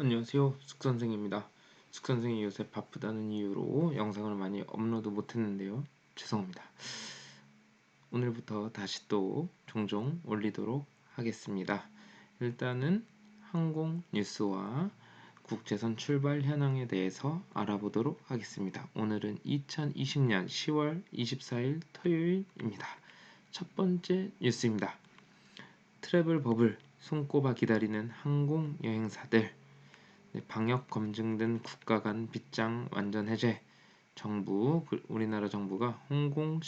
안녕하세요. 숙선생입니다. 숙선생이 요새 바쁘다는 이유로 영상을 많이 업로드 못했는데요. 죄송합니다. 오늘부터 다시 또 종종 올리도록 하겠습니다. 일단은 항공 뉴스와 국제선 출발 현황에 대해서 알아보도록 하겠습니다. 오늘은 2020년 10월 24일 토요일입니다. 첫 번째 뉴스입니다. 트래블 버블 손꼽아 기다리는 항공 여행사들, 방역 검증된 국가 간 빗장 완전 해제. 우리나라 정부가 홍콩,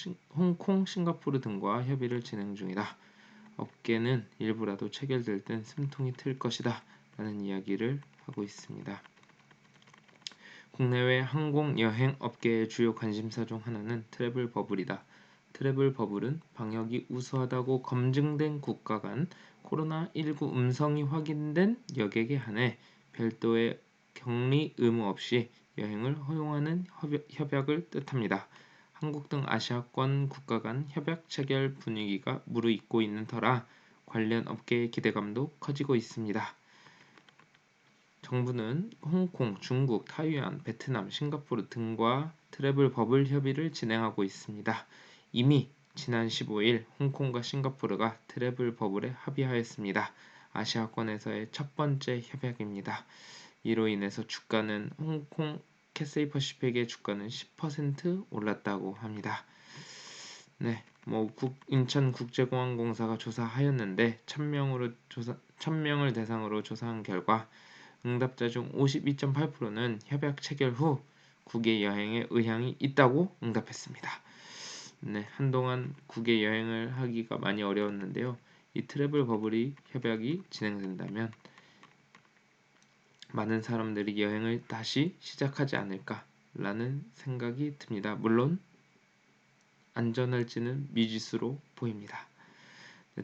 싱가포르 등과 협의를 진행 중이다. 업계는 일부라도 체결될 땐 숨통이 트일 것이다 라는 이야기를 하고 있습니다. 국내외 항공 여행 업계의 주요 관심사 중 하나는 트래블 버블이다. 트래블 버블은 방역이 우수하다고 검증된 국가 간 코로나19 음성이 확인된 여객에 한해 별도의 격리 의무 없이 여행을 허용하는 협약을 뜻합니다. 한국 등 아시아권 국가 간 협약 체결 분위기가 무르익고 있는 터라 관련 업계의 기대감도 커지고 있습니다. 정부는 홍콩, 중국, 타이완, 베트남, 싱가포르 등과 트래블 버블 협의를 진행하고 있습니다. 이미 지난 15일 홍콩과 싱가포르가 트래블 버블에 합의하였습니다. 아시아권에서의 첫 번째 협약입니다. 이로 인해서 주가는 홍콩 캐세이퍼시픽의 주가는 10% 올랐다고 합니다. 인천국제공항공사가 조사하였는데 1000명을 대상으로 조사한 결과 응답자 중 52.8%는 협약 체결 후 국외 여행에 의향이 있다고 응답했습니다. 한동안 국외 여행을 하기가 많이 어려웠는데요. 이 트래블 버블이 협약이 진행된다면 많은 사람들이 여행을 다시 시작하지 않을까라는 생각이 듭니다. 물론 안전할지는 미지수로 보입니다.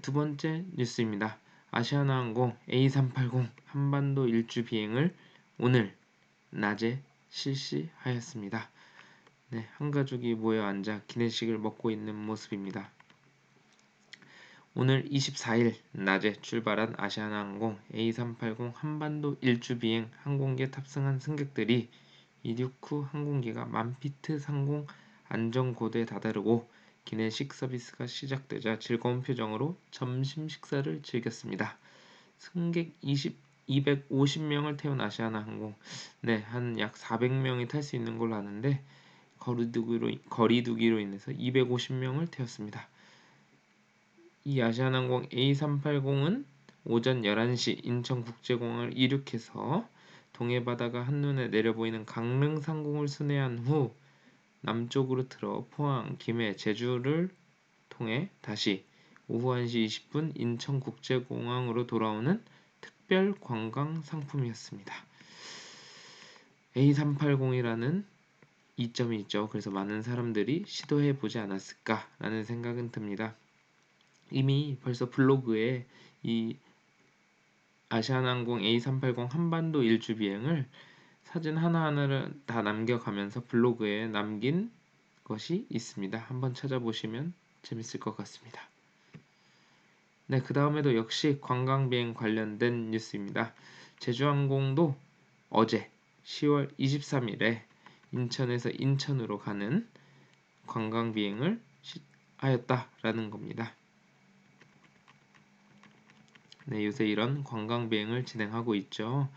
두 번째 뉴스입니다. 아시아나항공 A380 한반도 일주 비행을 오늘 낮에 실시하였습니다. 한 가족이 모여 앉아 기내식을 먹고 있는 모습입니다. 오늘 24일 낮에 출발한 아시아나항공 A380 한반도 일주 비행 항공기에 탑승한 승객들이 이륙 후 항공기가 1000피트 상공 안전고도에 다다르고 기내식 서비스가 시작되자 즐거운 표정으로 점심 식사를 즐겼습니다. 승객 250명을 태운 아시아나항공, 한 약 400명이 탈 수 있는 걸로 아는데 거리두기로 인해서 250명을 태웠습니다. 이 아시아나항공 A380은 오전 11시 인천국제공항을 이륙해서 동해바다가 한눈에 내려보이는 강릉상공을 순회한 후 남쪽으로 틀어 포항, 김해, 제주를 통해 다시 오후 1시 20분 인천국제공항으로 돌아오는 특별 관광 상품이었습니다. A380이라는 이점이 있죠. 그래서 많은 사람들이 시도해보지 않았을까라는 생각은 듭니다. 이미 벌써 블로그에 이 아시아나항공 A380 한반도 일주 비행을 사진 하나하나를 다 남겨가면서 블로그에 남긴 것이 있습니다. 한번 찾아보시면 재밌을 것 같습니다. 그 다음에도 역시 관광비행 관련된 뉴스입니다. 제주항공도 어제 10월 23일에 인천에서 인천으로 가는 관광비행을 하였다라는 겁니다. 요새 이런 관광비행을 진행하고 있죠.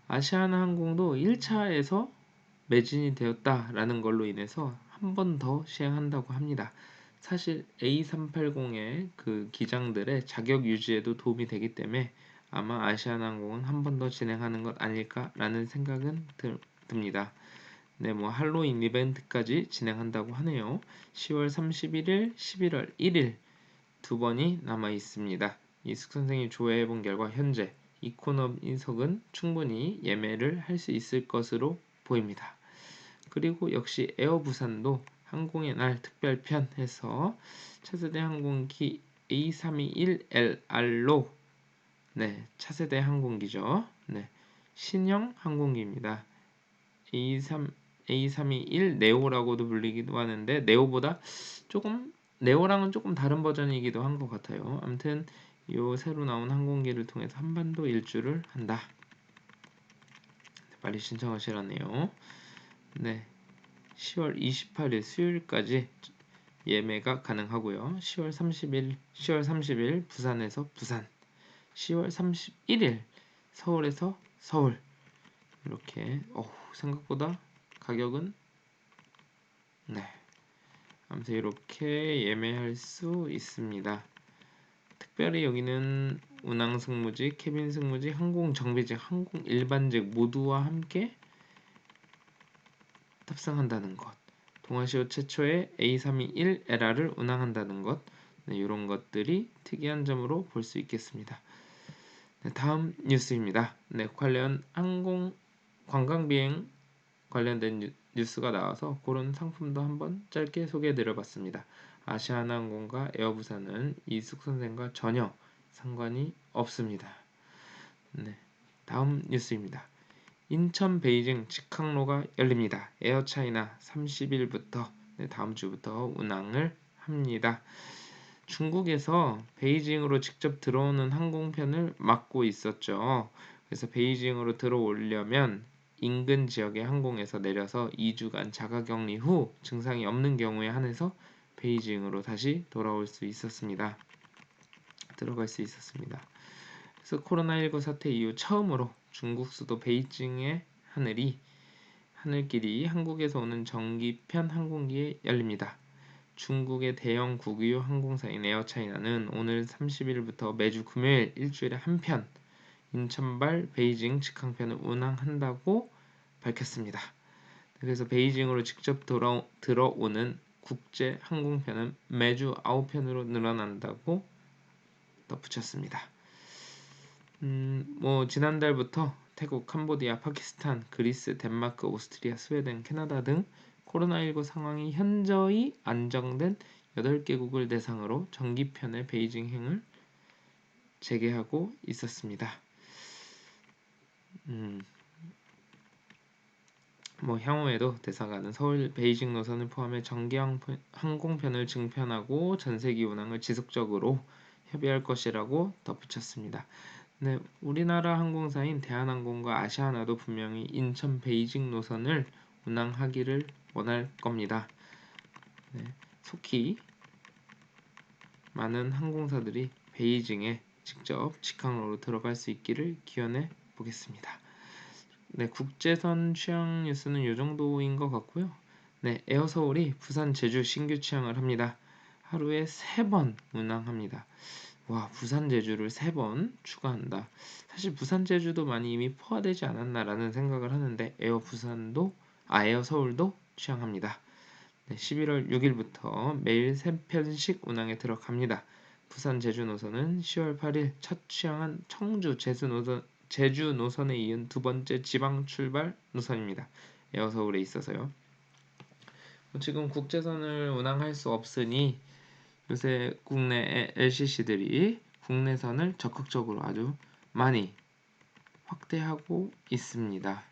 아시아나항공도 1차에서 매진이 되었다라는 걸로 인해서 한 번 더 시행한다고 합니다. 사실 A380의 그 기장들의 자격 유지에도 도움이 되기 때문에 아마 아시아나항공은 한 번 더 진행하는 것 아닐까라는 생각은 듭니다. 할로윈 이벤트까지 진행한다고 하네요. 10월 31일, 11월 1일 두 번이 남아 있습니다. 이숙 선생이 조회해본 결과 현재 이코노미석은 충분히 예매를 할 수 있을 것으로 보입니다. 그리고 역시 에어부산도 항공의 날 특별편 해서 차세대 항공기 A321LR로 차세대 항공기죠. 신형 항공기입니다. A321 네오라고도 불리기도 하는데 네오랑은 조금 다른 버전이기도 한 것 같아요. 아무튼 요 새로 나온 항공기를 통해서 한반도 일주를 한다. 빨리 신청하시라네요. 네, 10월 28일 수요일까지 예매가 가능하고요. 10월 30일 부산에서 부산, 10월 31일 서울에서 서울. 이렇게 생각보다 가격은 네, 아무튼 이렇게 예매할 수 있습니다. 특별히 여기는 운항 승무직, 캐빈 승무직, 항공 정비직, 항공 일반직 모두와 함께 탑승한다는 것, 동아시아 최초의 A321LR을 운항한다는 것, 네, 이런 것들이 특이한 점으로 볼 수 있겠습니다. 네, 다음 뉴스입니다. 네, 관련 항공 관광 비행 관련된 뉴스가 나와서 그런 상품도 한번 짧게 소개해드려봤습니다. 아시아나항공과 에어부산은 이숙 선생과 전혀 상관이 없습니다. 네, 다음 뉴스입니다. 인천 베이징 직항로가 열립니다. 에어차이나 30일부터 다음 주부터 운항을 합니다. 중국에서 베이징으로 직접 들어오는 항공편을 막고 있었죠. 그래서 베이징으로 들어오려면 인근 지역의 항공에서 내려서 2주간 자가격리 후 증상이 없는 경우에 한해서 베이징으로 다시 돌아올 수 있었습니다. 들어갈 수 있었습니다. 그래서 코로나19 사태 이후 처음으로 중국 수도 베이징의 하늘길이 한국에서 오는 정기편 항공기에 열립니다. 중국의 대형 국유 항공사인 에어차이나는 오늘 30일부터 매주 금요일 일주일에 한 편 인천발 베이징 직항편을 운항한다고 밝혔습니다. 그래서 베이징으로 직접 들어오는 국제 항공편은 매주 9편으로 늘어난다고 덧붙였습니다. 지난달부터 태국, 캄보디아, 파키스탄, 그리스, 덴마크, 오스트리아, 스웨덴, 캐나다 등 코로나19 상황이 현저히 안정된 8개국을 대상으로 정기편의 베이징행을 재개하고 있었습니다. 향후에도 대사관은 서울 베이징 노선을 포함해 정기 항공편을 증편하고 전세기 운항을 지속적으로 협의할 것이라고 덧붙였습니다. 네, 우리나라 항공사인 대한항공과 아시아나도 분명히 인천 베이징 노선을 운항하기를 원할 겁니다. 네, 속히 많은 항공사들이 베이징에 직접 직항로로 들어갈 수 있기를 기원해 보겠습니다. 네, 국제선 취항 뉴스는 이 정도인 것 같고요. 네, 에어서울이 부산 제주 신규 취항을 합니다. 하루에 3번 운항합니다. 와, 부산 제주를 3번 추가한다. 사실 부산 제주도 많이 이미 포화되지 않았나라는 생각을 하는데 에어 서울도 취항합니다. 네, 11월 6일부터 매일 3편씩 운항에 들어갑니다. 부산 제주 노선은 10월 8일 첫 취항한 청주 제주 노선에 이은 두 번째 지방 출발 노선입니다. 에어 서울에 있어서요. 지금 국제선을 운항할 수 없으니 요새 국내 LCC들이 국내선을 적극적으로 아주 많이 확대하고 있습니다.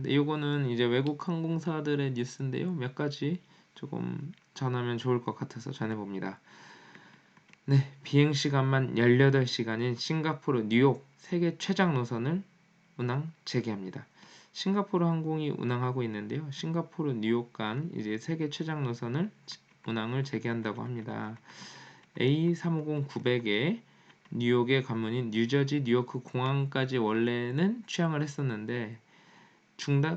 네, 요거는 이제 외국 항공사들의 뉴스인데요. 몇 가지 조금 전하면 좋을 것 같아서 전해봅니다. 네, 비행 시간만 18시간인 싱가포르, 뉴욕 세계 최장 노선을 운항 재개합니다. 싱가포르 항공이 운항하고 있는데요. 싱가포르, 뉴욕 간 이제 세계 최장 노선을 운항을 재개한다고 합니다. A350-900에 뉴욕의 관문인 뉴저지 뉴요크 공항까지 원래는 취항을 했었는데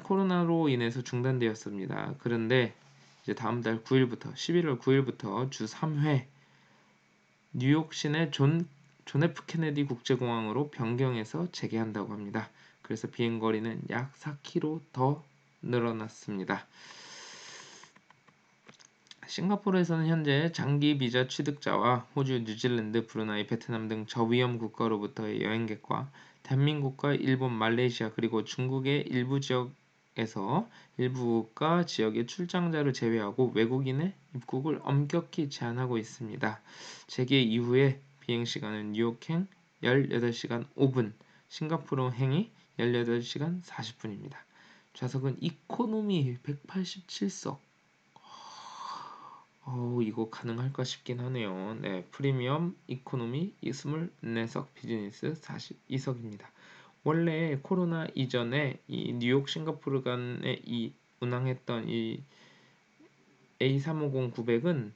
코로나로 인해서 중단되었습니다. 그런데 이제 다음 달 9일부터 11월 9일부터 주 3회 뉴욕 시내 존 F 케네디 국제공항으로 변경해서 재개한다고 합니다. 그래서 비행거리는 약 4km 더 늘어났습니다. 싱가포르에서는 현재 장기 비자 취득자와 호주, 뉴질랜드, 브루나이, 베트남 등 저위험 국가로부터의 여행객과 대한민국과 일본, 말레이시아 그리고 중국의 일부 지역에서 일부 국가 지역의 출장자를 제외하고 외국인의 입국을 엄격히 제한하고 있습니다. 재개 이후에 비행시간은 뉴욕행 18시간 5분, 싱가포르행이 18시간 40분입니다. 좌석은 이코노미 187석. 이거 가능할까 싶긴 하네요. 네, 프리미엄, 이코노미 24석, 비즈니스 42석입니다. 원래 코로나 이전에 이 뉴욕 싱가포르 간에 이 운항했던 이 A350-900은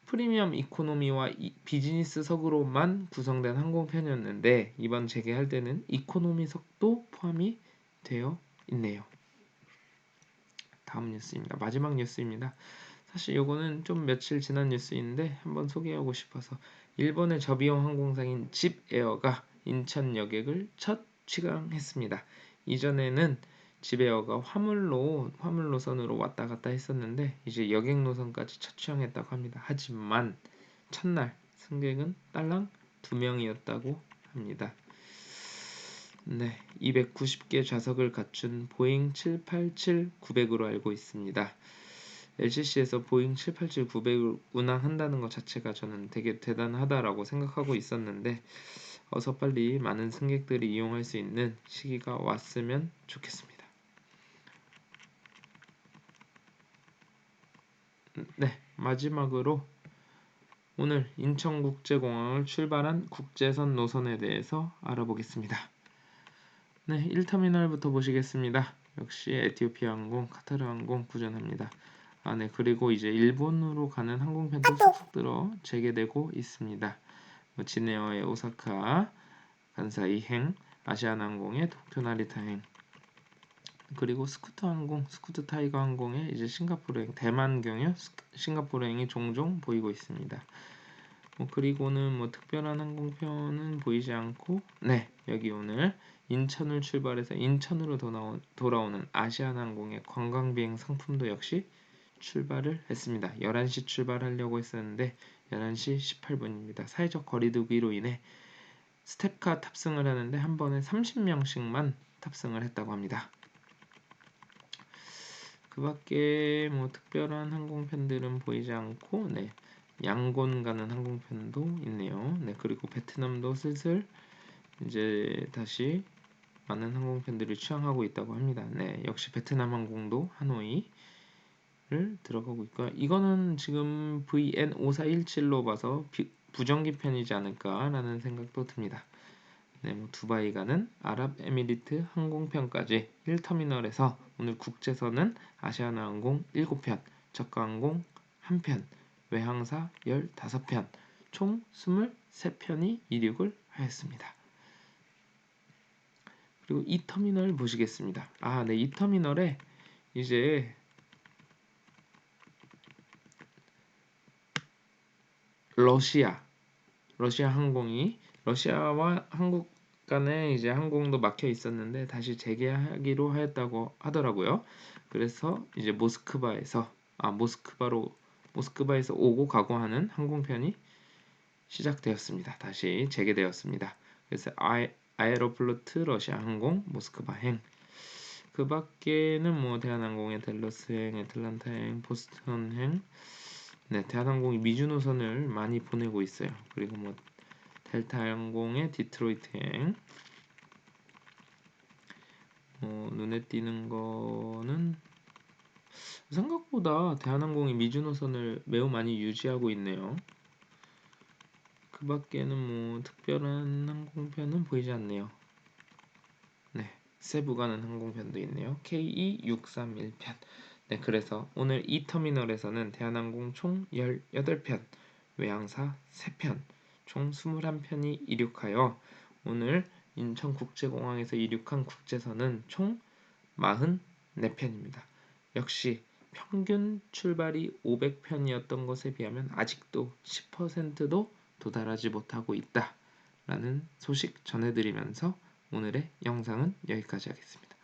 프리미엄 이코노미와 비즈니스석으로만 구성된 항공편이었는데 이번 재개할 때는 이코노미석도 포함이 되어 있네요. 다음 뉴스입니다. 마지막 뉴스입니다. 사실 요거는 좀 며칠 지난 뉴스인데 한번 소개하고 싶어서 일본의 저비용 항공사인 집에어가 인천 여객을 첫 취항했습니다. 이전에는 집에어가 화물 노선으로 왔다 갔다 했었는데 이제 여객 노선까지 첫 취항했다고 합니다. 하지만 첫날 승객은 딸랑 2명이었다고 합니다. 네, 290개 좌석을 갖춘 보잉 787-900으로 알고 있습니다. LCC에서 보잉 787-900을 운항한다는 것 자체가 저는 되게 대단하다라고 생각하고 있었는데 어서 빨리 많은 승객들이 이용할 수 있는 시기가 왔으면 좋겠습니다. 네, 마지막으로 오늘 인천국제공항을 출발한 국제선 노선에 대해서 알아보겠습니다. 네, 1터미널부터 보시겠습니다. 역시 에티오피아 항공, 카타르 항공 구전합니다. 네, 그리고 이제 일본으로 가는 항공편도 쏙쏙 들어 재개되고 있습니다. 진에어의 오사카 간사이행, 아시아나항공의 도쿄 나리타행, 그리고 스쿠트 항공, 스쿠트 타이거 항공의 이제 싱가포르행, 대만 경유 싱가포르행이 종종 보이고 있습니다. 그리고는 특별한 항공편은 보이지 않고, 네, 여기 오늘 인천을 출발해서 인천으로 돌아오는 아시아나항공의 관광비행 상품도 역시 출발을 했습니다. 11시 출발하려고 했었는데 11시 18분입니다. 사회적 거리두기로 인해 스텝카 탑승을 하는데 한 번에 30명씩만 탑승을 했다고 합니다. 그 밖에 특별한 항공편들은 보이지 않고, 네, 양곤 가는 항공편도 있네요. 네, 그리고 베트남도 슬슬 이제 다시 많은 항공편들을 취항하고 있다고 합니다. 네, 역시 베트남 항공도 하노이를 들어가고 있고요. 이거는 지금 VN5417로 봐서 부정기 편이지 않을까라는 생각도 듭니다. 네, 두바이 가는 아랍에미리트 항공편까지 1터미널에서 오늘 국제선은 아시아나항공 7편, 저가항공 1편, 외항사 15편, 총 23편이 이륙을 하였습니다. 그리고 이 터미널 보시겠습니다. 네, 이 터미널에 이제 러시아 항공이 러시아와 한국 간에 이제 항공도 막혀 있었는데 다시 재개하기로 하였다고 하더라고요. 그래서 이제 모스크바에서 오고 가고 하는 항공편이 시작되었습니다. 다시 재개되었습니다. 그래서 아에로플루트 러시아 항공 모스크바행, 그 밖에는 대한항공의 댈러스행, 애틀란타행, 보스턴행, 네, 대한항공이 미주 노선을 많이 보내고 있어요. 그리고 델타항공의 디트로이트행, 눈에 띄는 거는 생각보다 대한항공이 미주 노선을 매우 많이 유지하고 있네요. 그 밖에는 특별한 항공편은 보이지 않네요. 네, 세부 가는 항공편도 있네요. KE631편. 네, 그래서 오늘 이 터미널에서는 대한항공 총 18편, 외항사 3편, 총 21편이 이륙하여 오늘 인천국제공항에서 이륙한 국제선은 총 44편입니다. 역시 평균 출발이 500편이었던 것에 비하면 아직도 10%도 도달하지 못하고 있다라는 소식 전해드리면서 오늘의 영상은 여기까지 하겠습니다.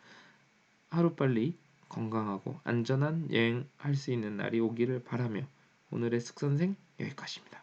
하루빨리 건강하고 안전한 여행할 수 있는 날이 오기를 바라며 오늘의 숙선생 여기까지입니다.